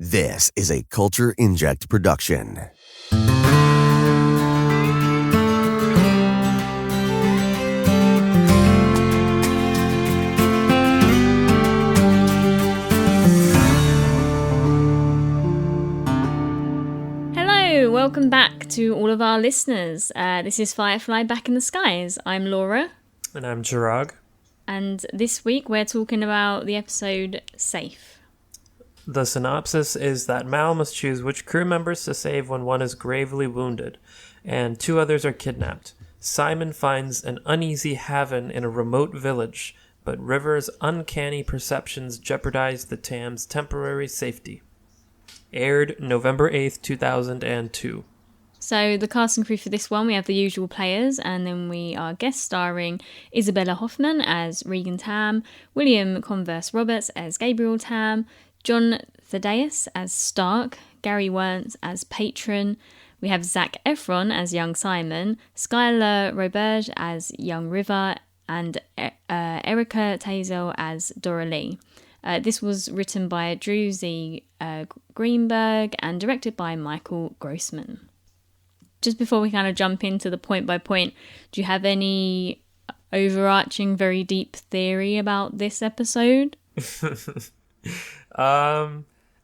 This is a Culture Inject production. Hello, welcome back to all of our listeners. This is Firefly Back in the Skies. I'm Laura. And I'm Chirag. And this week we're talking about the episode Safe. The synopsis is that Mal must choose which crew members to save when one is gravely wounded, and two others are kidnapped. Simon finds an uneasy haven in a remote village, but River's uncanny perceptions jeopardize the Tam's temporary safety. Aired November 8th, 2002. So the cast and crew for this one, we have the usual players, and then we are guest starring Isabella Hoffman as Regan Tam, William Converse Roberts as Gabriel Tam, John Thaddeus as Stark, Gary Wernz as Patron, we have Zac Efron as young Simon, Skylar Roberge as young River, and Erica Tazel as Dora Lee. This was written by Drew Z. Greenberg and directed by Michael Grossman. Just before we kind of jump into the point by point, do you have any overarching, very deep theory about this episode?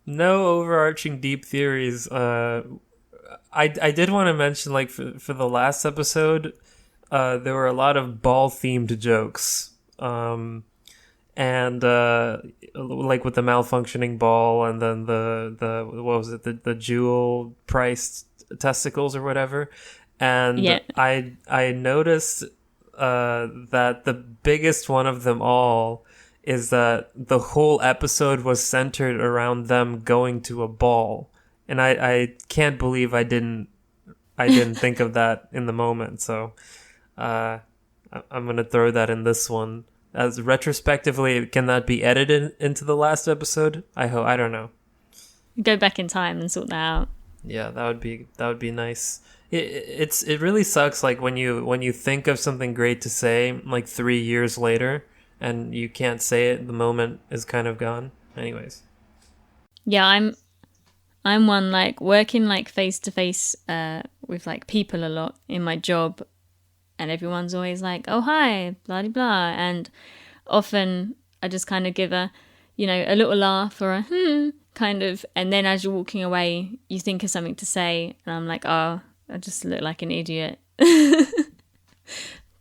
No overarching deep theories. I did want to mention, like, for the last episode, there were a lot of ball-themed jokes. And like with the malfunctioning ball, and then the what was it, the jewel-priced testicles or whatever. And yeah. I noticed that the biggest one of them all is that the whole episode was centered around them going to a ball. And I can't believe I didn't think of that in the moment. So I'm going to throw that in this one. As retrospectively, can that be edited into the last episode? I hope. I don't know. Go back in time and sort that out. Yeah, that would be nice. It really sucks, like when you think of something great to say like 3 years later and you can't say it. The moment is kind of gone. Anyways. Yeah, I'm one, like, working like face to face with like people a lot in my job, and everyone's always like, "Oh hi, blah blah blah," and often I just kind of give a little laugh or a kind of, and then as you're walking away, you think of something to say, and I'm like, "Oh, I just look like an idiot."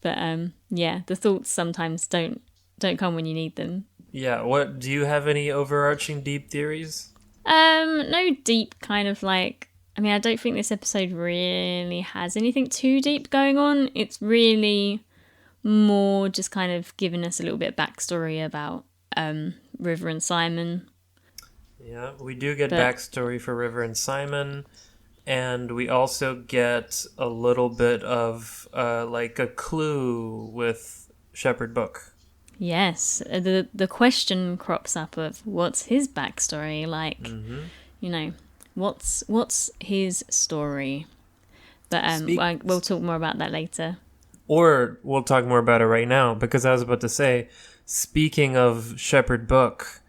But yeah, the thoughts sometimes don't come when you need them. Yeah, what do you have any overarching deep theories? No deep kind of, like, I mean, I don't think this episode really has anything too deep going on. It's really more just kind of giving us a little bit of backstory about River and Simon. Yeah, we do get backstory for River and Simon, and we also get a little bit of like a clue with Shepherd Book. Yes, the question crops up of what's his backstory like. Mm-hmm. What's his story? But we'll talk more about that later. Or we'll talk more about it right now, because I was about to say, speaking of Shepherd Book,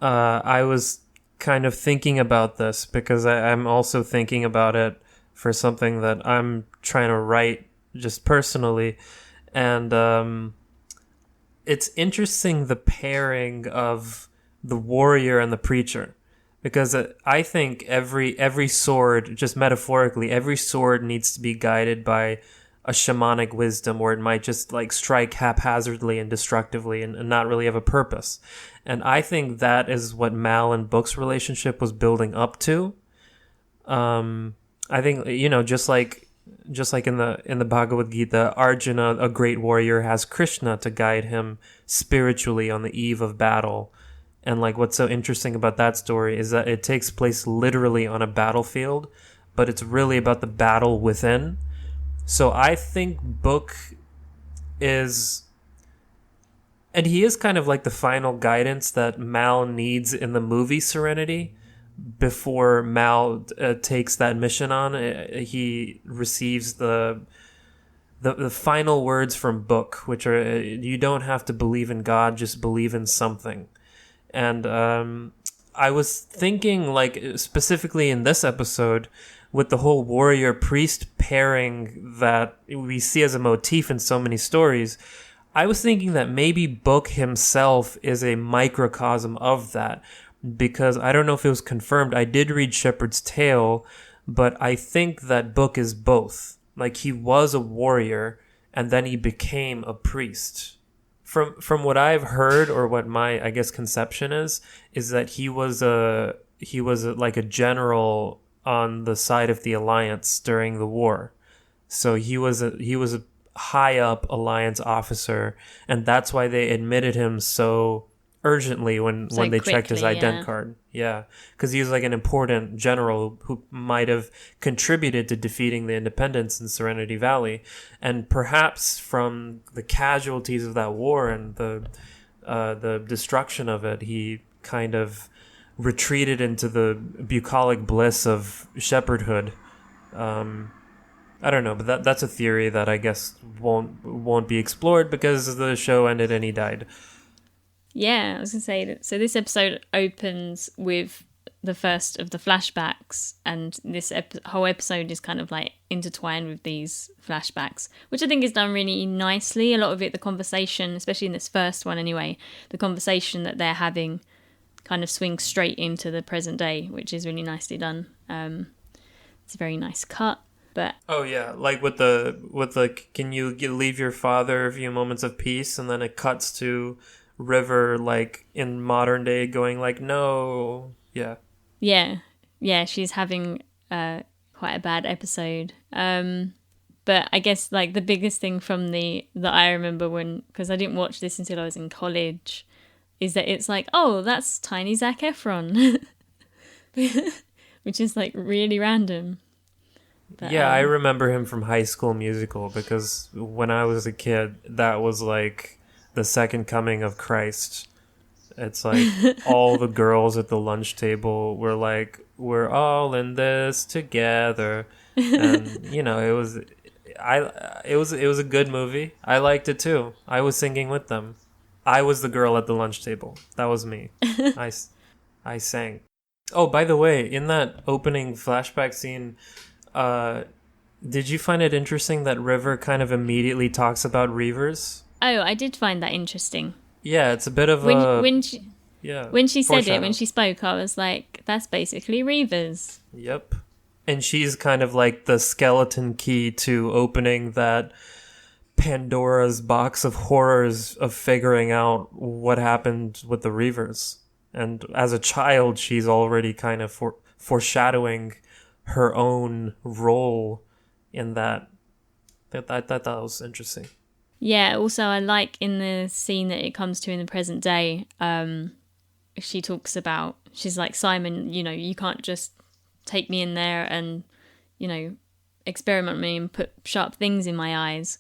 I was kind of thinking about this because I'm also thinking about it for something that I'm trying to write just personally. And it's interesting, the pairing of the warrior and the preacher. Because I think every sword, just metaphorically, every sword needs to be guided by a shamanic wisdom, or it might just like strike haphazardly and destructively and not really have a purpose. And I think that is what Mal and Book's relationship was building up to. I think, just like in the Bhagavad Gita, Arjuna, a great warrior, has Krishna to guide him spiritually on the eve of battle. And like, what's so interesting about that story is that it takes place literally on a battlefield, but it's really about the battle within. So I think Book is, and he is kind of like the final guidance that Mal needs in the movie Serenity. Before Mal takes that mission on, he receives the final words from Book, which are, you don't have to believe in God, just believe in something. And I was thinking, like, specifically in this episode, with the whole warrior priest pairing that we see as a motif in so many stories, I was thinking that maybe Book himself is a microcosm of that, because I don't know if it was confirmed. I did read Shepherd's Tale, but I think that Book is both. Like, he was a warrior, and then he became a priest. From what I've heard, or what my, I guess, conception is that he was like a general on the side of the Alliance during the war. So he was a high up Alliance officer, and that's why they admitted him so urgently when they checked his ident card. Yeah, because he was like an important general who might have contributed to defeating the Independents in Serenity Valley, and perhaps from the casualties of that war and the destruction of it, he kind of retreated into the bucolic bliss of shepherdhood. I don't know, but that's a theory that I guess won't be explored because the show ended and he died. Yeah, I was going to say that. So this episode opens with the first of the flashbacks, and this whole episode is kind of like intertwined with these flashbacks, which I think is done really nicely. A lot of it, the conversation, especially in this first one anyway, the conversation that they're having kind of swings straight into the present day, which is really nicely done. It's a very nice cut. But oh yeah, like with the can you leave your father a few moments of peace, and then it cuts to River, like in modern day, going like, no. Yeah, she's having quite a bad episode. But I guess like the biggest thing from that I remember because I didn't watch this until I was in college, is that it's like, oh, that's tiny Zac Efron, which is like really random. But, yeah, I remember him from High School Musical, because when I was a kid, that was like the second coming of Christ. It's like all the girls at the lunch table were like, we're all in this together. And, you know, it was a good movie. I liked it too. I was singing with them. I was the girl at the lunch table. That was me. I sang. Oh, by the way, in that opening flashback scene, did you find it interesting that River kind of immediately talks about Reavers? Oh, I did find that interesting. Yeah, it's a bit of when she said it, when she spoke, I was like, that's basically Reavers. Yep. And she's kind of like the skeleton key to opening that Pandora's box of horrors of figuring out what happened with the Reavers. And as a child, she's already kind of foreshadowing her own role in that. I thought that was interesting. Yeah, also I like in the scene that it comes to in the present day, she talks about, she's like, Simon, you know, you can't just take me in there and, you know, experiment me and put sharp things in my eyes.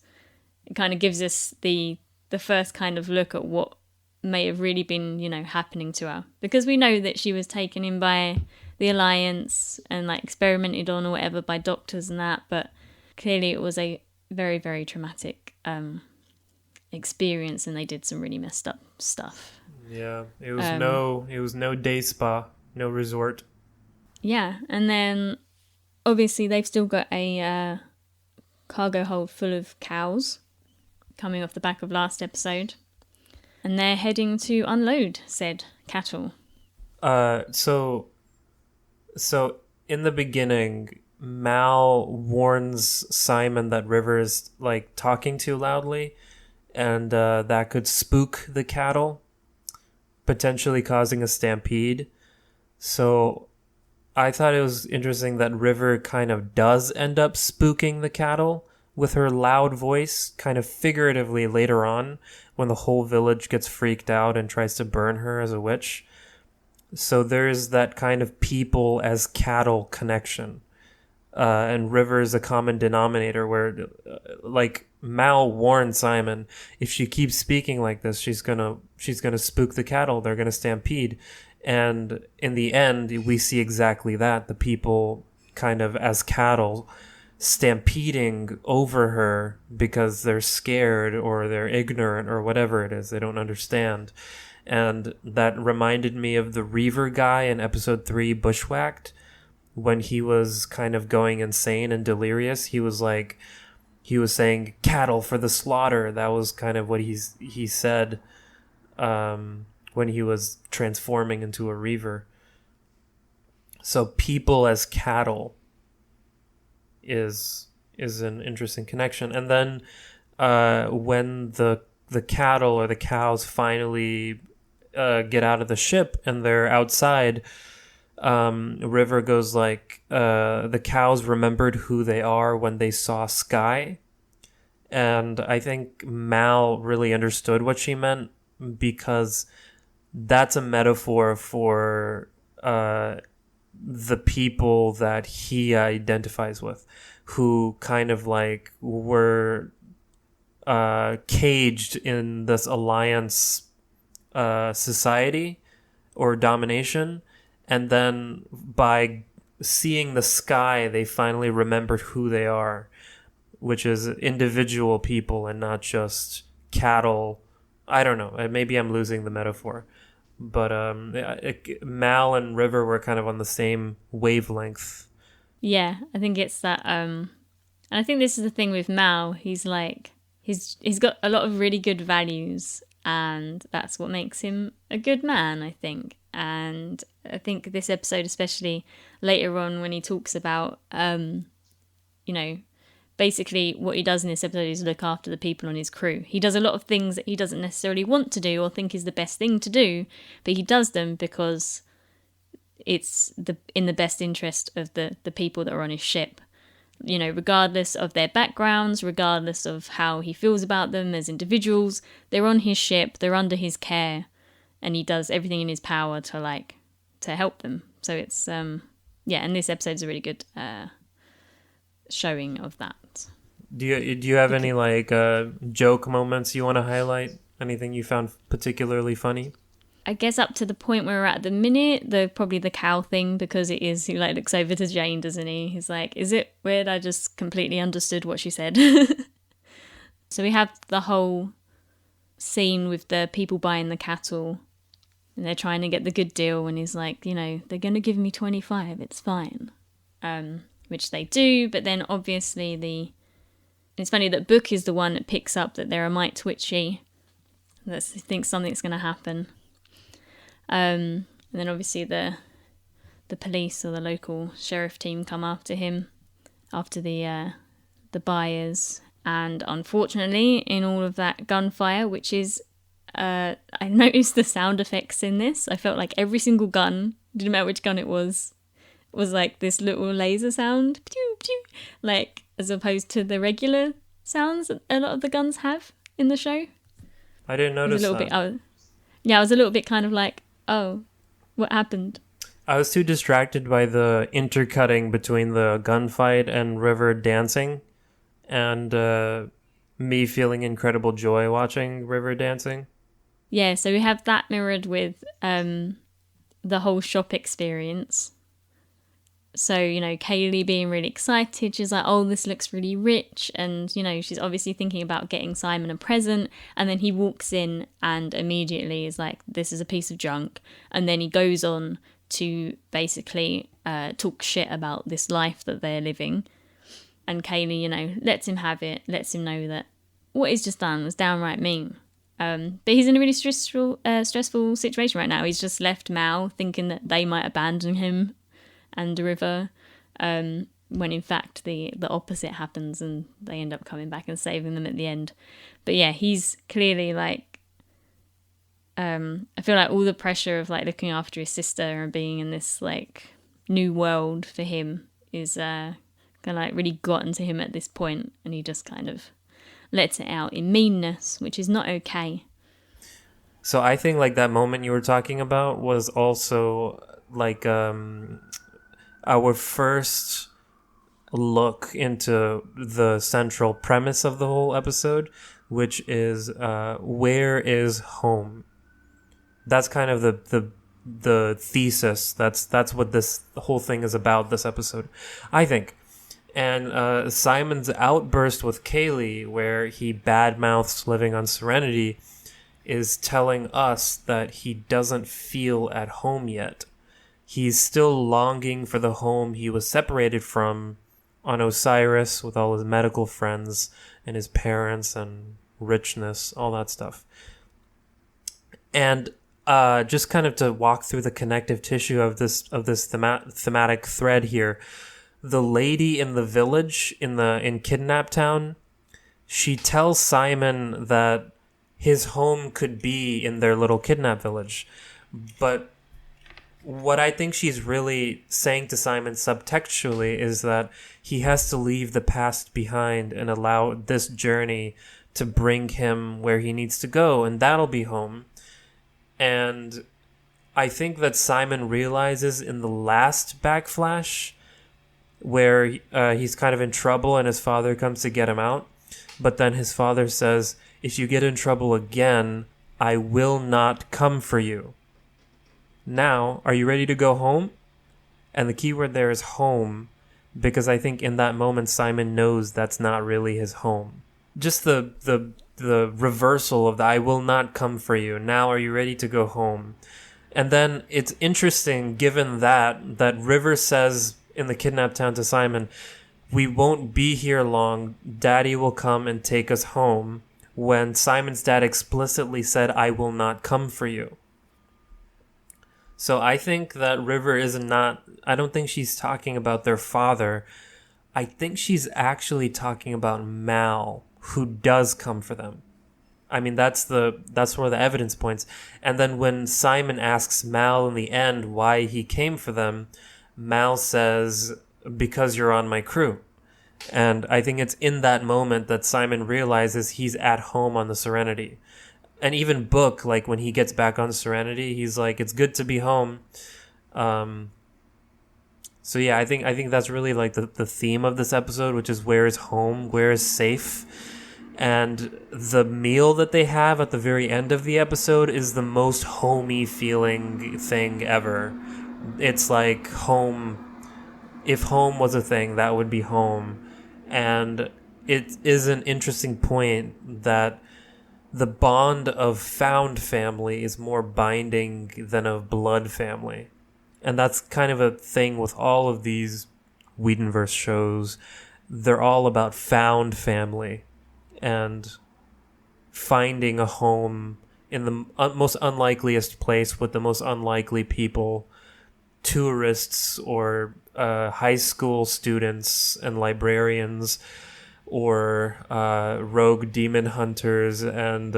It kind of gives us the first kind of look at what may have really been, you know, happening to her. Because we know that she was taken in by the Alliance and like experimented on or whatever by doctors and that, but clearly it was a very, very traumatic experience, and they did some really messed up stuff. Yeah, it was no day spa, no resort. Yeah, and then obviously they've still got a cargo hold full of cows coming off the back of last episode, and they're heading to unload said cattle. So in the beginning, Mal warns Simon that River is like talking too loudly, and that could spook the cattle, potentially causing a stampede. So I thought it was interesting that River kind of does end up spooking the cattle with her loud voice, kind of figuratively later on, when the whole village gets freaked out and tries to burn her as a witch. So there's that kind of people as cattle connection. And River is a common denominator where, like, Mal warned Simon, if she keeps speaking like this, she's gonna spook the cattle. They're gonna stampede. And in the end, we see exactly that. The people kind of as cattle stampeding over her because they're scared or they're ignorant or whatever it is. They don't understand. And that reminded me of the Reaver guy in episode 3, Bushwhacked, when he was kind of going insane and delirious. He was saying cattle for the slaughter. That was kind of what he said when he was transforming into a Reaver. So people as cattle is an interesting connection. And then when the cattle or the cows finally get out of the ship and they're outside, River goes like, the cows remembered who they are when they saw Sky. And I think Mal really understood what she meant, because that's a metaphor for the people that he identifies with, who kind of like were caged in this alliance society or domination. And then by seeing the sky, they finally remembered who they are, which is individual people and not just cattle. I don't know. Maybe I'm losing the metaphor. But Mal and River were kind of on the same wavelength. Yeah, I think it's that. And I think this is the thing with Mal. He's got a lot of really good values, and that's what makes him a good man, I think. And I think this episode, especially later on when he talks about, basically what he does in this episode is look after the people on his crew. He does a lot of things that he doesn't necessarily want to do or think is the best thing to do, but he does them because it's in the best interest of the people that are on his ship. Regardless of their backgrounds, regardless of how he feels about them as individuals, they're on his ship, they're under his care, and he does everything in his power to help them. So it's and this episode's a really good showing of that. Do you have any joke moments you want to highlight? Anything you found particularly funny? I guess up to the point where we're at the minute, probably the cow thing, because it is, he looks over to Jane, doesn't he? He's like, is it weird I just completely understood what she said? So we have the whole scene with the people buying the cattle, and they're trying to get the good deal, and he's like, they're going to give me 25, it's fine. Which they do, but then obviously it's funny that Book is the one that picks up that they're a mite twitchy, that thinks something's going to happen. And then obviously the police or the local sheriff team come after him, after the buyers, and unfortunately in all of that gunfire, which is I noticed the sound effects in this. I felt like every single gun, didn't matter which gun it was like this little laser sound, pew, pew, as opposed to the regular sounds that a lot of the guns have in the show. I didn't notice that. I was a little bit kind of like, oh, what happened? I was too distracted by the intercutting between the gunfight and River dancing, and me feeling incredible joy watching River dancing. Yeah, so we have that mirrored with the whole shop experience. So, Kaylee being really excited, she's like, oh, this looks really rich. And, she's obviously thinking about getting Simon a present. And then he walks in and immediately is like, this is a piece of junk. And then he goes on to basically talk shit about this life that they're living. And Kaylee, lets him have it, lets him know that what he's just done was downright mean. But he's in a really stressful situation right now. He's just left Mal thinking that they might abandon him and River, when in fact the opposite happens and they end up coming back and saving them at the end. But yeah, he's clearly I feel like all the pressure of looking after his sister and being in this new world for him is kind of really gotten to him at this point, and he just kind of lets it out in meanness, which is not okay. So I think that moment you were talking about was also our first look into the central premise of the whole episode, which is where is home? That's kind of the thesis. That's what this whole thing is about, this episode, I think. And Simon's outburst with Kaylee, where he badmouths living on Serenity, is telling us that he doesn't feel at home yet. He's still longing for the home he was separated from on Osiris with all his medical friends and his parents and richness, all that stuff. And just kind of to walk through the connective tissue of this thematic thread here, the lady in the village in Kidnap Town, she tells Simon that his home could be in their little kidnap village. But what I think she's really saying to Simon subtextually is that he has to leave the past behind and allow this journey to bring him where he needs to go, and that'll be home. And I think that Simon realizes in the last backflash where he's kind of in trouble and his father comes to get him out, but then his father says, "If you get in trouble again, I will not come for you. Now, are you ready to go home?" And the key word there is home, because I think in that moment Simon knows that's not really his home. Just the reversal of the "I will not come for you. Now, are you ready to go home?" And then it's interesting, given that River says in the Kidnap Town to Simon, "We won't be here long. Daddy will come and take us home," when Simon's dad explicitly said, "I will not come for you." So I think that River I don't think she's talking about their father. I think she's actually talking about Mal, who does come for them. I mean, that's where the evidence points. And then when Simon asks Mal in the end why he came for them, Mal says, "Because you're on my crew." And I think it's in that moment that Simon realizes he's at home on the Serenity. And even Book, like when he gets back on Serenity, he's like, "It's good to be home." So yeah, I think that's really like the theme of this episode, which is where is home, where is safe. And the meal that they have at the very end of the episode is the most homey feeling thing ever. It's like home. If home was a thing, that would be home. And it is an interesting point that the bond of found family is more binding than of blood family. And that's kind of a thing with all of these Whedonverse shows. They're all about found family and finding a home in the most unlikeliest place with the most unlikely people, tourists or high school students and librarians, or rogue demon hunters, and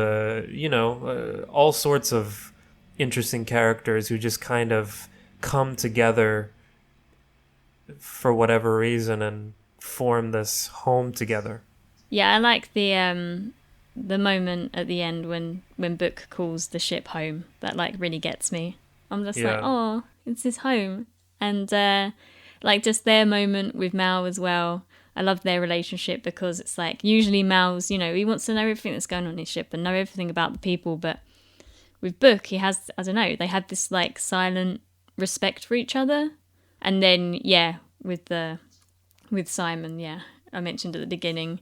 all sorts of interesting characters who just kind of come together for whatever reason and form this home together. Yeah, I like the moment at the end when Book calls the ship home. That like really gets me. I'm just like, oh, it's his home. And like just their moment with Mal as well. I love their relationship because it's like usually Mal's, he wants to know everything that's going on in his ship and know everything about the people. But with Book, he has, I don't know, they had this like silent respect for each other. And then, yeah, with Simon, yeah, I mentioned at the beginning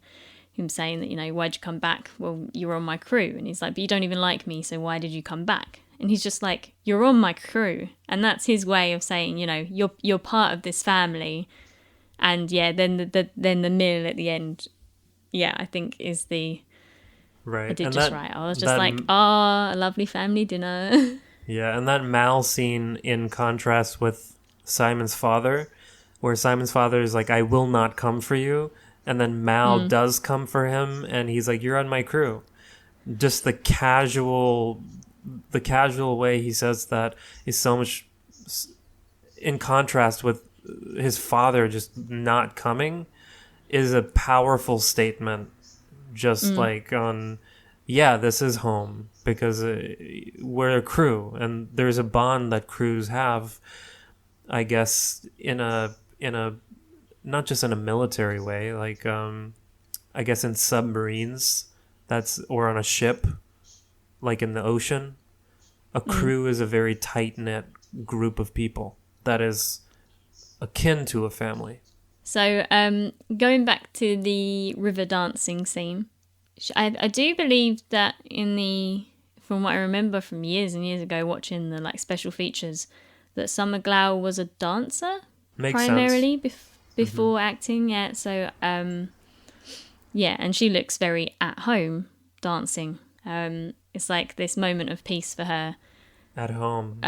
him saying that, "Why'd you come back?" "Well, you're on my crew." And he's like, "But you don't even like me, so why did you come back?" And he's just like, "You're on my crew." And that's his way of saying, you're part of this family. And yeah, then the meal at the end, yeah, I think is the right. I did and just right. I was just like, a lovely family dinner. Yeah, and that Mal scene in contrast with Simon's father, where Simon's father is like, "I will not come for you," and then Mal does come for him, and he's like, "You're on my crew." Just the casual way he says that is so much in contrast with his father just not coming, is a powerful statement. Just like on, yeah, this is home because we're a crew, and there's a bond that crews have, I guess, in a not just in a military way, like I guess in submarines, or on a ship, like in the ocean, a crew is a very tight-knit group of people that is akin to a family. So going back to the river dancing scene, I do believe that in the from what I remember from years and years ago watching the like special features, that Summer Glau was a dancer. Makes primarily sense. before acting. Yeah, so yeah, and she looks very at home dancing. It's like this moment of peace for her. At home.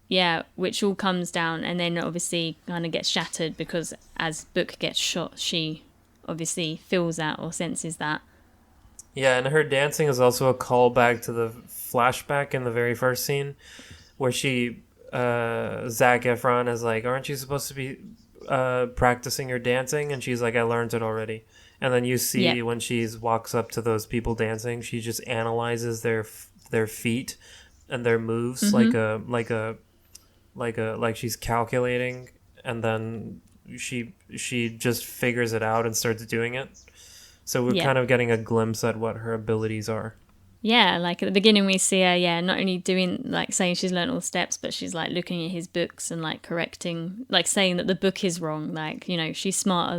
Yeah, which all comes down and then obviously kind of gets shattered because as Book gets shot, she obviously feels that or senses that. Yeah, and her dancing is also a callback to the flashback in the very first scene where Zac Efron is like, aren't you supposed to be practicing your dancing? And she's like, I learned it already. And then you see when she walks up to those people dancing, she just analyzes their feet and their moves like she's calculating, and then she just figures it out and starts doing it. So we're kind of getting a glimpse at what her abilities are. Yeah, like at the beginning we see her, not only doing, like saying she's learned all the steps, but she's like looking at his books and like correcting, like saying that the book is wrong. Like, you know, she's smarter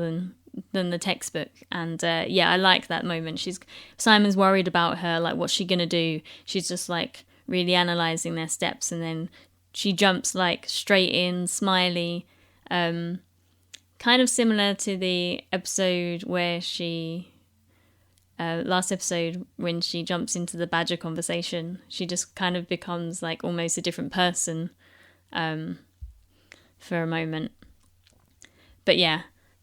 than the textbook. And I like that moment. Simon's worried about her, like what's she going to do? She's just like really analysing their steps, and then she jumps like straight in, smiley. Kind of similar to the episode where last episode when she jumps into the badger conversation. She just kind of becomes like almost a different person for a moment. But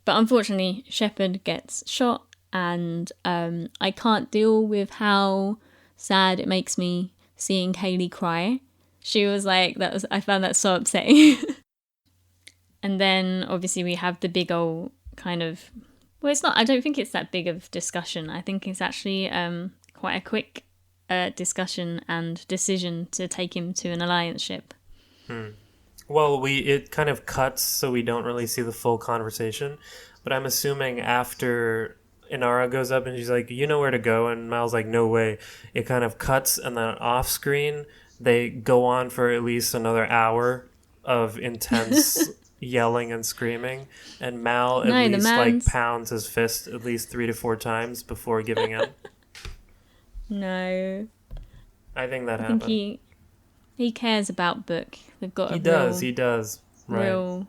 unfortunately Shepard gets shot, and I can't deal with how sad it makes me seeing Kaylee cry. She was like, I found that so upsetting. And then obviously we have the big old kind of, well, it's not, I don't think it's that big of discussion. I think it's actually quite a quick discussion and decision to take him to an alliance ship. Well, it kind of cuts, so we don't really see the full conversation. But I'm assuming after Inara goes up and she's like, you know where to go, and Mal's like, no way. It kind of cuts, and then off screen they go on for at least another hour of intense yelling and screaming, and Mal at least like pounds his fist at least 3 to 4 times before giving in. No, I think that happened. He cares about Book. They've got he does right. Real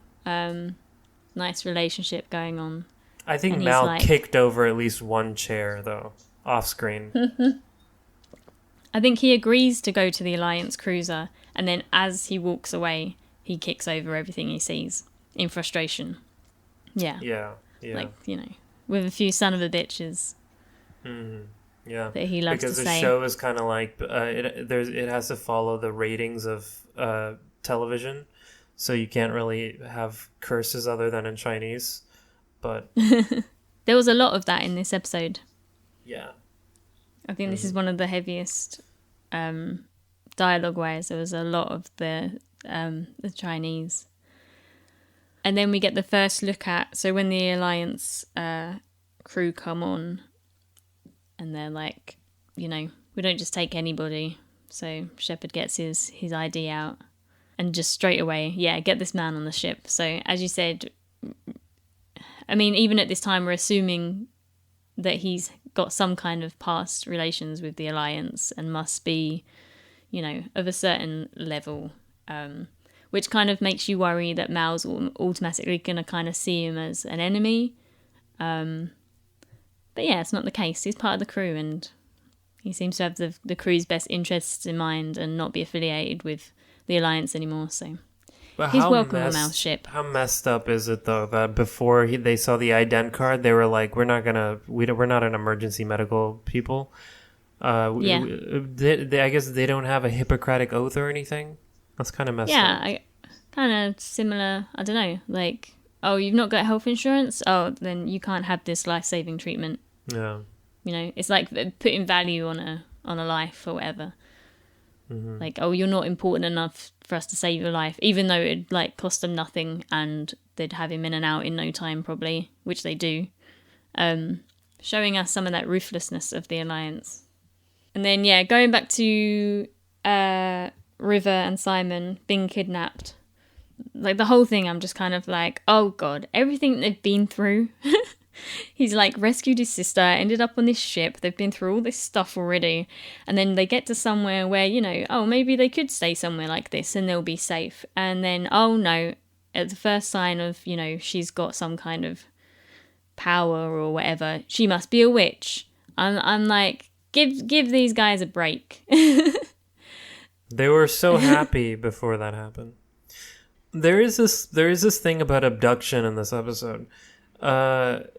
nice relationship going on. I think Mal kicked over at least one chair though off screen. I think he agrees to go to the Alliance cruiser, and then as he walks away, he kicks over everything he sees in frustration. Yeah. Like, you know, with a few son of a bitches. Mm-hmm. Yeah. That he loves because to the say. show is kind of like, it has to follow the ratings of television, so you can't really have curses other than in Chinese. But there was a lot of that in this episode. Yeah. I think this is one of the heaviest dialogue-wise. There was a lot of the Chinese. And then we get the first look at, so when the Alliance crew come on, and they're like, you know, we don't just take anybody. So Shepard gets his ID out, and just straight away, get this man on the ship. So as you said, I mean, even at this time, we're assuming that he's got some kind of past relations with the Alliance and must be, you know, of a certain level, which kind of makes you worry that Mal's automatically going to kind of see him as an enemy. But yeah, it's not the case. He's part of the crew, and he seems to have the crew's best interests in mind and not be affiliated with the Alliance anymore, so... But he's welcome on Mal's ship. How messed up is it though that before they saw the ident card, they were like, we're not an emergency medical people. I guess they don't have a Hippocratic oath or anything. That's kind of messed up. Yeah, kind of similar. I don't know. Like, oh, you've not got health insurance? Oh, then you can't have this life-saving treatment. Yeah. You know, it's like putting value on a life or whatever. Mm-hmm. Like, oh, you're not important enough for us to save your life, even though it'd like cost them nothing and they'd have him in and out in no time probably, which they do. Showing us some of that ruthlessness of the Alliance. And then, going back to River and Simon being kidnapped. Like, the whole thing, I'm just kind of like, oh God, everything they've been through. He's like rescued his sister, ended up on this ship. They've been through all this stuff already. And then they get to somewhere where, oh, maybe they could stay somewhere like this and they'll be safe. And then, oh no, at the first sign of, she's got some kind of power or whatever, she must be a witch. I'm like, give these guys a break. They were so happy before that happened. There is this thing about abduction in this episode. And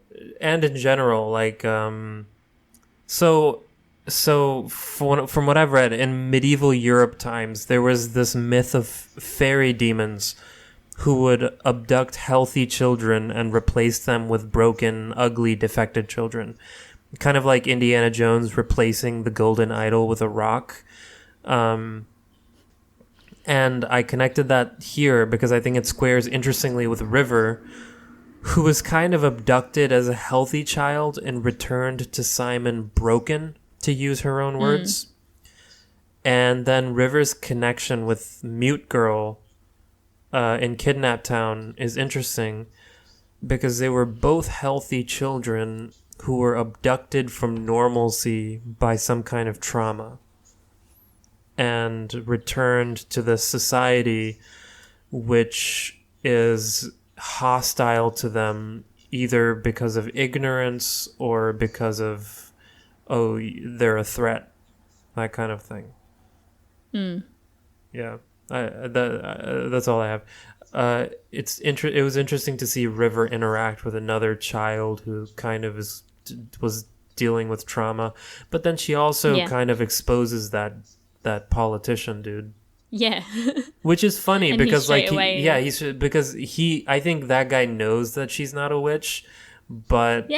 in general, like, so from what I've read, in medieval Europe times, there was this myth of fairy demons who would abduct healthy children and replace them with broken, ugly, defected children. Kind of like Indiana Jones replacing the golden idol with a rock. And I connected that here because I think it squares interestingly with River, who was kind of abducted as a healthy child and returned to Simon broken, to use her own words. And then River's connection with Mute Girl in Kidnap Town is interesting because they were both healthy children who were abducted from normalcy by some kind of trauma and returned to this society which is hostile to them either because of ignorance or because of, oh, they're a threat, that kind of thing. Yeah, that's all I have. It was interesting to see River interact with another child who kind of was dealing with trauma, but then she also kind of exposes that politician dude. Yeah. Which is funny because I think that guy knows that she's not a witch, but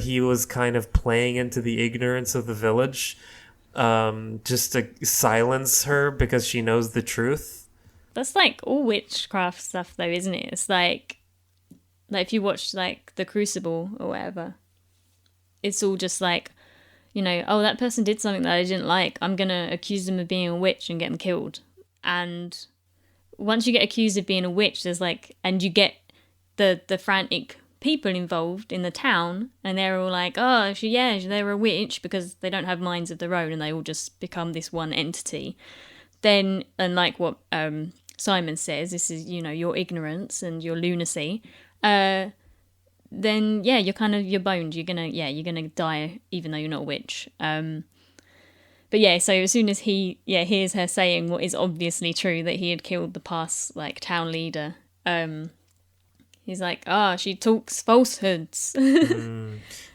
he was kind of playing into the ignorance of the village, just to silence her because she knows the truth. That's like all witchcraft stuff though, isn't it? It's like if you watch like The Crucible or whatever, it's all just like, oh, that person did something that I didn't like, I'm gonna accuse them of being a witch and get them killed. And once you get accused of being a witch, there's like, and you get the frantic people involved in the town, and they're all like, oh, they're a witch, because they don't have minds of their own, and they all just become this one entity. Then, and like what Simon says, this is, your ignorance and your lunacy. Then you're boned. You're gonna die, even though you're not a witch. But yeah, so as soon as he hears her saying what is obviously true, that he had killed the past like town leader, he's like, she talks falsehoods.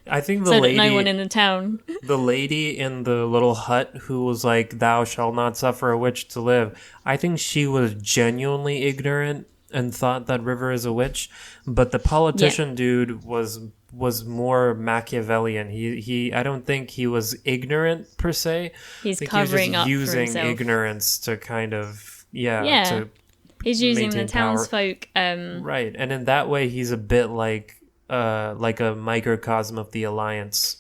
I think so that no one in the town. The lady in the little hut who was like, "Thou shalt not suffer a witch to live." I think she was genuinely ignorant and thought that River is a witch, but the politician dude was more Machiavellian. He I don't think he was ignorant per se. He's covering up for himself. Using ignorance to kind of to he's using the townsfolk right, and in that way he's a bit like a microcosm of the Alliance,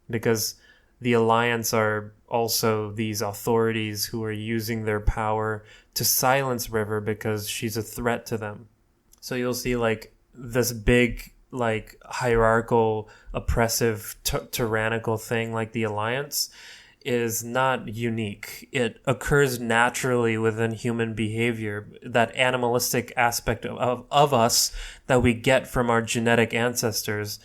because the Alliance are also these authorities who are using their power to silence River because she's a threat to them. So you'll see like this big like hierarchical, oppressive, tyrannical thing like the Alliance is not unique. It occurs naturally within human behavior. That animalistic aspect of us that we get from our genetic ancestors,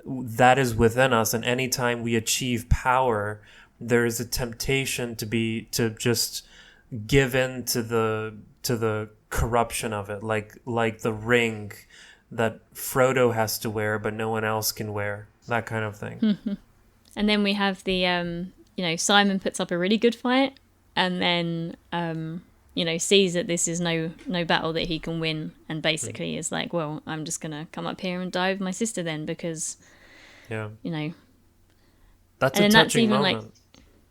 that is within us. And anytime we achieve power, there is a temptation to just give in to the corruption of it, like the ring that Frodo has to wear but no one else can wear, that kind of thing. Mm-hmm. And then we have the Simon puts up a really good fight, and then sees that this is no battle that he can win, and basically is like, well, I'm just gonna come up here and die with my sister then, because that's and a touching moment.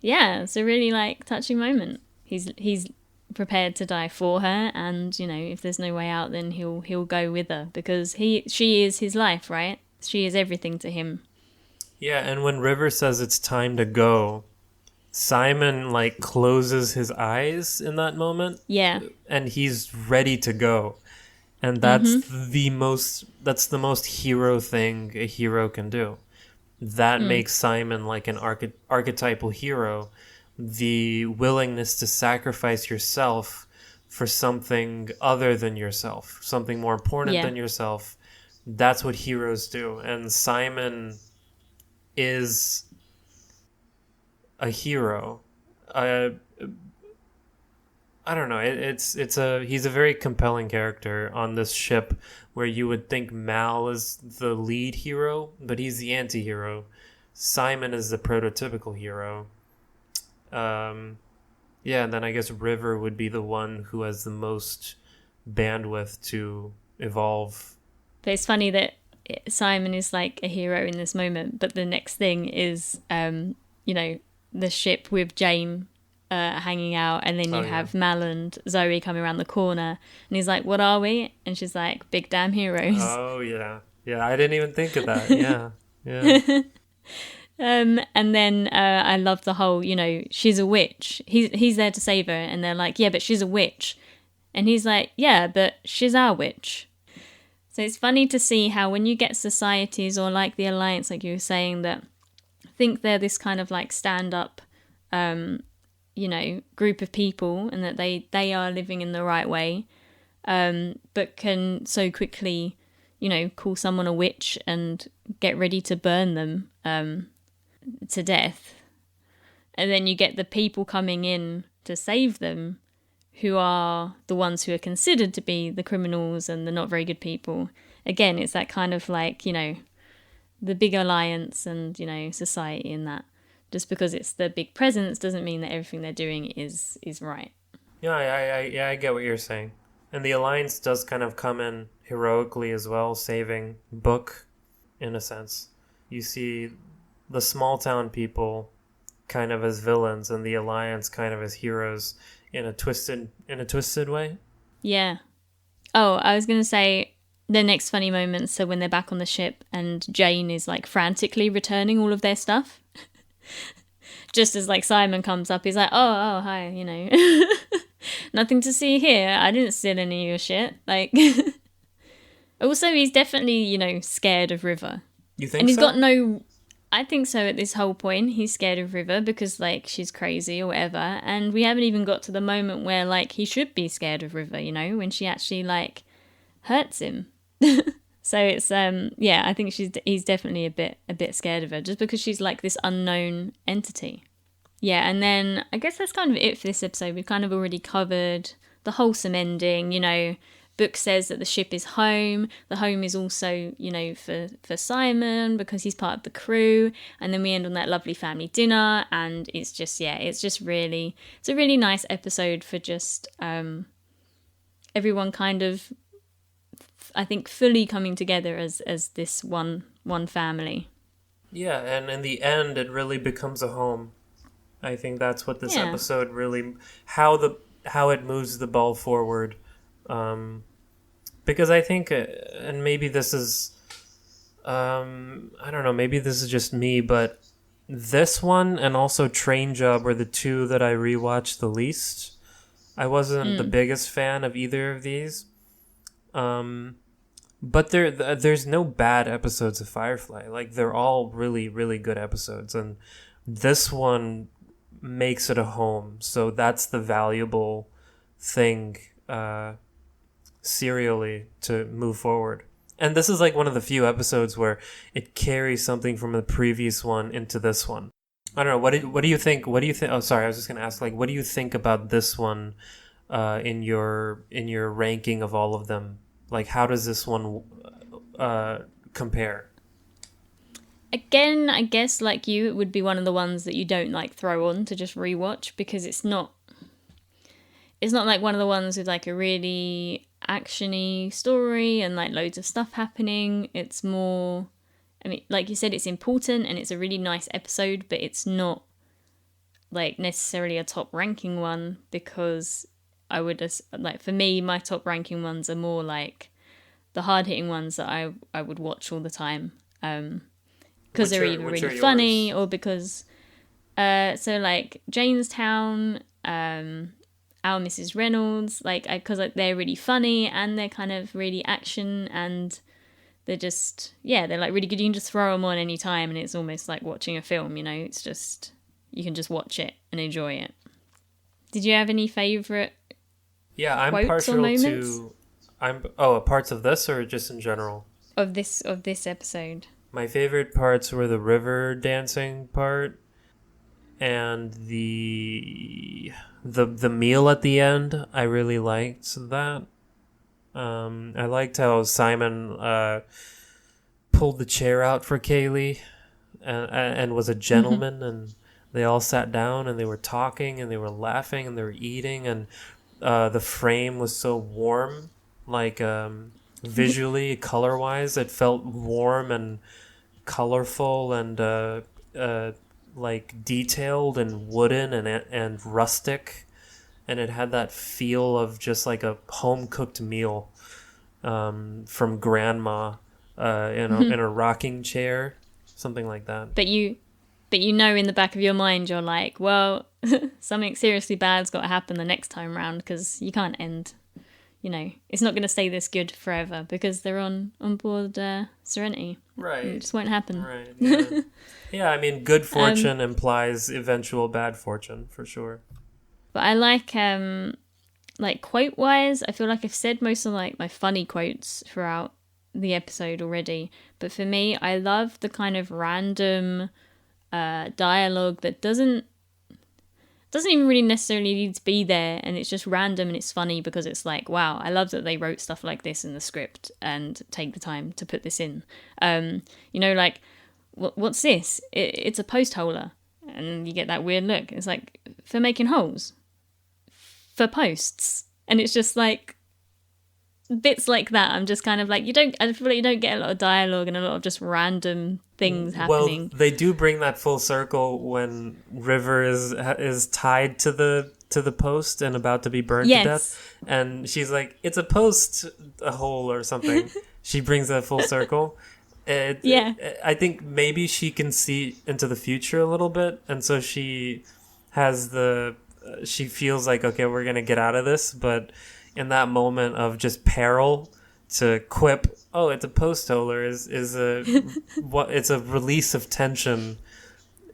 It's a really like touching moment. He's prepared to die for her, and if there's no way out, then he'll go with her, because she is his life, right? She is everything to him. Yeah, and when River says it's time to go, Simon like closes his eyes in that moment. Yeah. And he's ready to go. And that's the most hero thing a hero can do. That makes Simon like an archetypal hero. The willingness to sacrifice yourself for something other than yourself, something more important than yourself. That's what heroes do. And Simon is a hero. I don't know. He's a very compelling character on this ship, where you would think Mal is the lead hero, but he's the anti-hero. Simon is the prototypical hero. And then I guess River would be the one who has the most bandwidth to evolve. But it's funny that Simon is like a hero in this moment, but the next thing is, the ship with Jane hanging out, and then you have Mal and Zoe coming around the corner, and he's like, "What are we?" And she's like, "Big damn heroes." Oh yeah, I didn't even think of that. Yeah. And then I love the whole, she's a witch. He's there to save her, and they're like, "Yeah, but she's a witch," and he's like, "Yeah, but she's our witch." So it's funny to see how when you get societies or like the Alliance, like you were saying, that think they're this kind of like stand-up group of people, and that they are living in the right way, but can so quickly, call someone a witch and get ready to burn them to death. And then you get the people coming in to save them, who are the ones who are considered to be the criminals and the not very good people. Again, it's that kind of like, the big alliance and, society in that. Just because it's the big presence doesn't mean that everything they're doing is right. Yeah, I get what you're saying. And the Alliance does kind of come in heroically as well, saving Book, in a sense. You see the small town people kind of as villains, and the Alliance kind of as heroes in a twisted way. Yeah. Oh, I was going to say the next funny moment, so when they're back on the ship and Jane is like frantically returning all of their stuff. Just as like Simon comes up, he's like, oh hi, nothing to see here, I didn't steal any of your shit. Like, also he's definitely scared of River. You think? And he's so? got no, I think so. At this whole point he's scared of River because like she's crazy or whatever, and we haven't even got to the moment where like he should be scared of River, when she actually like hurts him. So it's I think he's definitely a bit scared of her, just because she's like this unknown entity. Yeah, and then I guess that's kind of it for this episode. We've kind of already covered the wholesome ending. Book says that the ship is home. The home is also, for Simon, because he's part of the crew. And then we end on that lovely family dinner, and it's just it's a really nice episode for just everyone kind of, I think, fully coming together as this one family. Yeah, and in the end, it really becomes a home. I think that's what this episode really, how it moves the ball forward. Because I think, and maybe this is, I don't know, maybe this is just me, but this one and also Train Job were the two that I rewatched the least. I wasn't the biggest fan of either of these. But there's no bad episodes of Firefly. Like, they're all really, really good episodes. And this one makes it a home. So that's the valuable thing serially to move forward. And this is like one of the few episodes where it carries something from the previous one into this one. I don't know. What do you think? Oh, sorry. I was just going to ask, like, what do you think about this one in your ranking of all of them? Like, how does this one compare? Again, I guess like you, it would be one of the ones that you don't like throw on to just rewatch, because it's not like one of the ones with like a really actiony story and like loads of stuff happening. It's more, I mean, like you said, it's important and it's a really nice episode, but it's not like necessarily a top ranking one, because I would just, like, for me, my top ranking ones are more like the hard hitting ones that I would watch all the time. Because they're either really funny or because so like Janestown, Our Mrs. Reynolds, because they're really funny and they're kind of really action, and they're just, they're like really good. You can just throw them on any time and it's almost like watching a film, it's just, you can just watch it and enjoy it. Did you have any favourite I'm quotes partial or moments? to... parts of this or just in general? Of this episode. My favorite parts were the river dancing part and the meal at the end. I really liked that. I liked how Simon pulled the chair out for Kaylee and was a gentleman, and they all sat down and they were talking and they were laughing and they were eating, and the frame was so warm, visually, color-wise, it felt warm and colorful and detailed and wooden and rustic, and it had that feel of just like a home-cooked meal from grandma in a rocking chair, something like that. But you in the back of your mind, you're like, well, something seriously bad's got to happen the next time round, because you can't end, it's not going to stay this good forever because they're on board Serenity. Right. It just won't happen. Right, yeah. Yeah, I mean, good fortune implies eventual bad fortune, for sure. But I like quote-wise, I feel like I've said most of my funny quotes throughout the episode already. But for me, I love the kind of random dialogue that doesn't even really necessarily need to be there, and it's just random and it's funny because it's like, wow, I love that they wrote stuff like this in the script and take the time to put this in. What's this? It's a post holer, and you get that weird look. It's like, for making holes for posts, and it's just like bits like that. I'm just kind of like, I feel like you don't get a lot of dialogue and a lot of just random things happening. Well, they do bring that full circle when River is tied to the post and about to be burned to death, and she's like, it's a post a hole or something. She brings that full circle. I think maybe she can see into the future a little bit, and so she has she feels like, okay, we're gonna get out of this, but in that moment of just peril, to quip, oh, it's a post holer is it's a release of tension.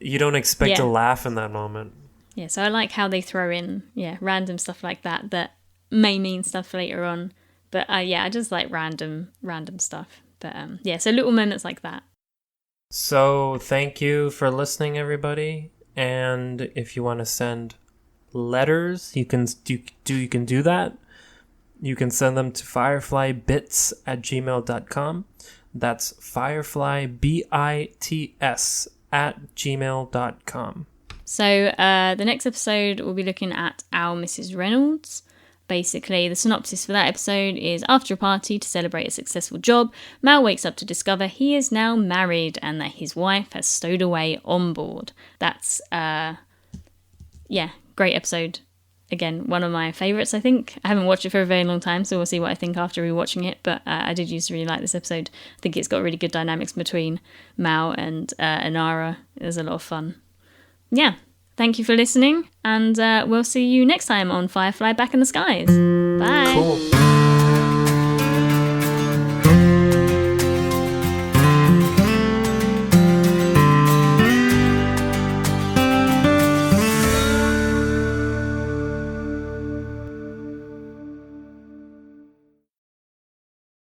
You don't expect to laugh in that moment. Yeah, so I like how they throw in random stuff like that may mean stuff later on. But I just like random stuff. But so little moments like that. So thank you for listening, everybody. And if you want to send letters, you can do that. You can send them to fireflybits@gmail.com. That's fireflybits@gmail.com. So the next episode, we'll be looking at Our Mrs. Reynolds. Basically, the synopsis for that episode is, after a party to celebrate a successful job, Mal wakes up to discover he is now married and that his wife has stowed away on board. That's, great episode. Again, one of my favourites, I think. I haven't watched it for a very long time, so we'll see what I think after rewatching it. But I did used to really like this episode. I think it's got really good dynamics between Mal and Inara. It was a lot of fun. Yeah, thank you for listening, and we'll see you next time on Firefly Back in the Skies. Bye. Cool.